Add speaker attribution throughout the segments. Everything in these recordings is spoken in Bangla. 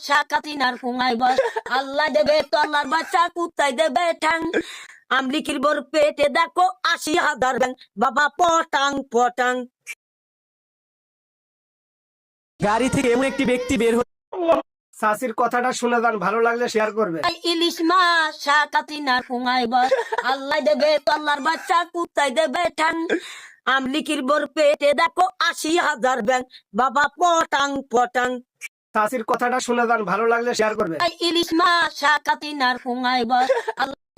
Speaker 1: শাকাতিনার ফুঙাই বস আল্লাহ দেবে তল্লার বাচ্চা কুত্তাই দেবে ঠ্যাং আমলিকির বোর পেটে দেখো ৮০,০০০ ব্যাং বাবা পটাং পটাং।
Speaker 2: গাড়ি থেকে এমন একটি ব্যক্তি বের হচ্ছে।
Speaker 3: চাচির কথাটা শুনে যান, ভালো লাগলে শেয়ার করবে।
Speaker 1: ইলিশ মাছ শাকাতিনার ফুঙাই বস আল্লাহ দেবে তল্লার বাচ্চা কুত্তাই দেবে ঠ্যাং আমলিকির বোর পেটে দেখো ৮০,০০০ ব্যাং বাবা পটাং পটাং।
Speaker 3: চাচির কথাটা শুনে যান, ভালো লাগলে শেয়ার করবে।
Speaker 1: ইলিশ মাছ শাকাতিনার ফুঙাই বস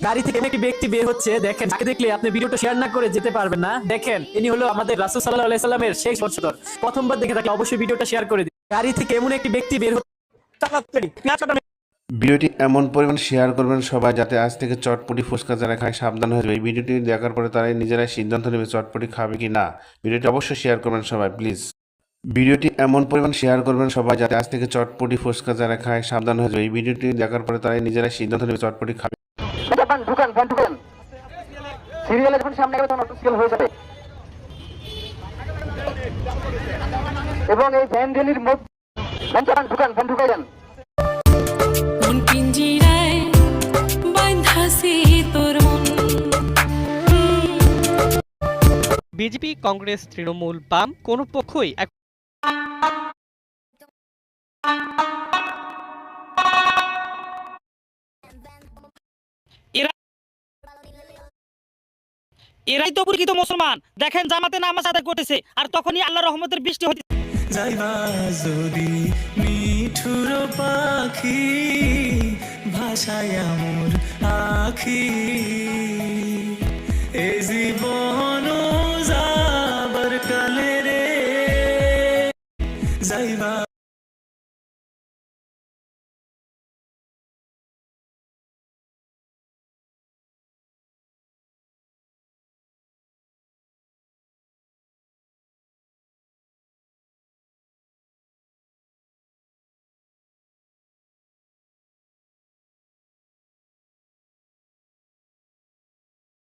Speaker 2: গাড়ি থেকে এমন একটি ব্যক্তি বের হচ্ছে, দেখেন তাকে দেখলে আপনি ভিডিওটা শেয়ার না করে যেতে পারবেন না। দেখেন ইনি হলো আমাদের রাসূল সাল্লাল্লাহু আলাইহি সাল্লামের শেষ বংশধর। প্রথমবার দেখে থাকলে অবশ্যই ভিডিওটা শেয়ার করে দিন। গাড়ি থেকে এমন একটি ব্যক্তি বের হচ্ছে।
Speaker 4: ভিডিওটি এমন পরিমাণ শেয়ার করবেন সবাই, যাতে আজ থেকে চটপটি ফুচকা যারা খায় সাবধান হয়ে যাবে। এই ভিডিওটি দেখার পরে তারাই নিজেরাই সিদ্ধান্ত নেবে চটপটি খাবে কি না। ভিডিওটি অবশ্যই শেয়ার করবেন সবাই প্লিজ। ভিডিওটি এমন পরিমাণ শেয়ার করবেন সবাই, যাতে আজ থেকে চটপটি ফুচকা যারা খায় সাবধান হয়ে যাবে। এই ভিডিওটি দেখার পরে তারাই নিজেরাই সিদ্ধান্ত নেবে চটপটি খাবে।
Speaker 5: ঢুকান সিরিয়ালে যখন সামনে গেলে তখন অটোস্কেল হয়ে যাবে এবং এই ভ্যান রেলির মধ্যে ঢুকান ঢুকাই দেন।
Speaker 6: বিজেপি, কংগ্রেস, তৃণমূল, বাম কোন পক্ষই
Speaker 7: এরাই তো প্রকৃত মুসলমান। দেখেন জামাতে নামাজ আদায় করতেছে আর তখনই আল্লাহর রহমতের বৃষ্টি হচ্ছে।
Speaker 8: যাইবা যদি মিঠুর পাখি ভাষায় আমার আখি।